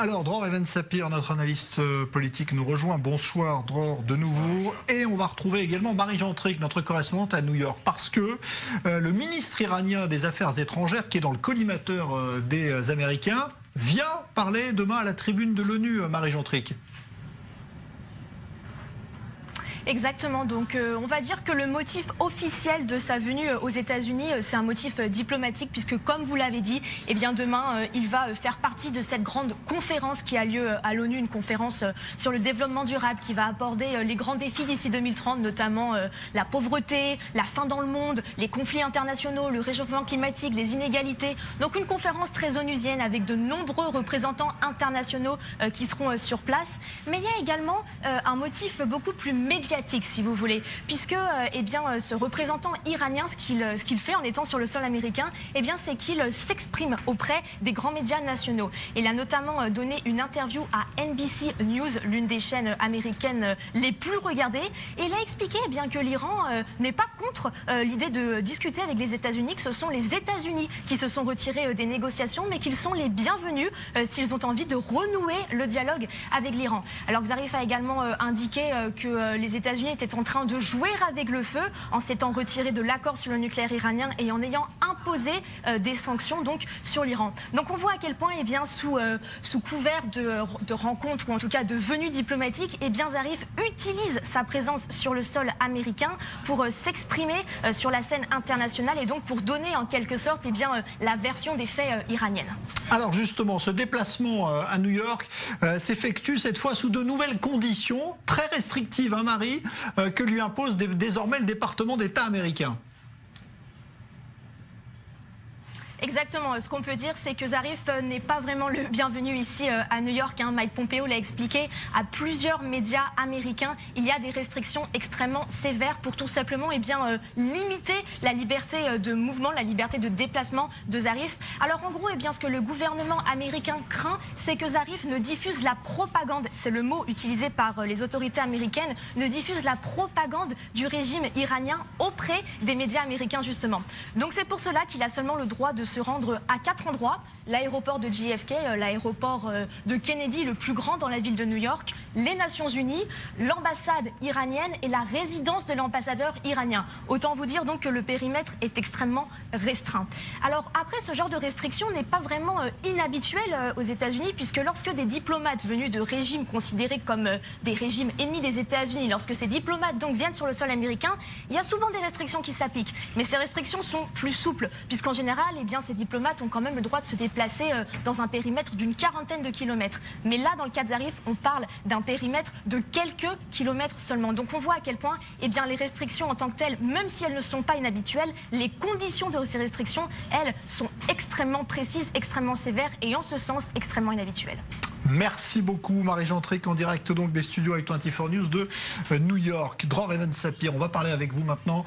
Alors, Dror Evans-Sapir, notre analyste politique, nous rejoint. Bonsoir, Dror, de nouveau. Et on va retrouver également Marie-Jean Tric, notre correspondante à New York, parce que le ministre iranien des Affaires étrangères, qui est dans le collimateur des Américains, vient parler demain à la tribune de l'ONU, Marie-Jean Tric. Exactement, donc on va dire que le motif officiel de sa venue aux États-Unis, c'est un motif diplomatique, puisque comme vous l'avez dit, eh bien demain il va faire partie de cette grande conférence qui a lieu à l'ONU, une conférence sur le développement durable qui va aborder les grands défis d'ici 2030, notamment la pauvreté, la faim dans le monde, les conflits internationaux, le réchauffement climatique, les inégalités. Donc une conférence très onusienne avec de nombreux représentants internationaux qui seront sur place. Mais il y a également un motif beaucoup plus médiatique, si vous voulez, puisque eh bien, ce représentant iranien, ce qu'il fait en étant sur le sol américain, eh bien, c'est qu'il s'exprime auprès des grands médias nationaux. Il a notamment donné une interview à NBC News, l'une des chaînes américaines les plus regardées, et il a expliqué eh bien, que l'Iran n'est pas contre l'idée de discuter avec les États-Unis, que ce sont les États-Unis qui se sont retirés des négociations, mais qu'ils sont les bienvenus s'ils ont envie de renouer le dialogue avec l'Iran. Alors Zarif a également indiqué que les États-Unis étaient en train de jouer avec le feu en s'étant retirés de l'accord sur le nucléaire iranien et en ayant imposé des sanctions donc sur l'Iran. Donc on voit à quel point eh bien, sous couvert de rencontres ou en tout cas de venues diplomatiques, eh bien, Zarif utilise sa présence sur le sol américain pour s'exprimer sur la scène internationale et donc pour donner en quelque sorte eh bien, la version des faits iranienne. Alors justement, ce déplacement à New York s'effectue cette fois sous de nouvelles conditions très restrictives, hein, Marie, que lui impose désormais le département d'État américain. Exactement. Ce qu'on peut dire, c'est que Zarif n'est pas vraiment le bienvenu ici à New York. Mike Pompeo l'a expliqué à plusieurs médias américains. Il y a des restrictions extrêmement sévères pour tout simplement eh bien, limiter la liberté de mouvement, la liberté de déplacement de Zarif. Alors en gros, eh bien, ce que le gouvernement américain craint, c'est que Zarif ne diffuse la propagande, c'est le mot utilisé par les autorités américaines, ne diffuse la propagande du régime iranien auprès des médias américains justement. Donc c'est pour cela qu'il a seulement le droit de se rendre à 4 endroits: l'aéroport de JFK, l'aéroport de Kennedy, le plus grand dans la ville de New York, les Nations Unies, l'ambassade iranienne et la résidence de l'ambassadeur iranien. Autant vous dire donc que le périmètre est extrêmement restreint. Alors après, ce genre de restriction n'est pas vraiment inhabituel aux États-Unis, puisque lorsque des diplomates venus de régimes considérés comme des régimes ennemis des États-Unis, lorsque ces diplomates donc viennent sur le sol américain, il y a souvent des restrictions qui s'appliquent. Mais ces restrictions sont plus souples, puisqu'en général, eh bien, ces diplomates ont quand même le droit de se déplacer dans un périmètre d'une quarantaine de kilomètres. Mais là, dans le cas de Zarif, on parle d'un périmètre de quelques kilomètres seulement. Donc on voit à quel point eh bien, les restrictions en tant que telles, même si elles ne sont pas inhabituelles, les conditions de ces restrictions, elles, sont extrêmement précises, extrêmement sévères et en ce sens extrêmement inhabituelles. Merci beaucoup Marie-Jean Tric, en direct donc des studios i24 News de New York. Dror Evans-Sapir, on va parler avec vous maintenant.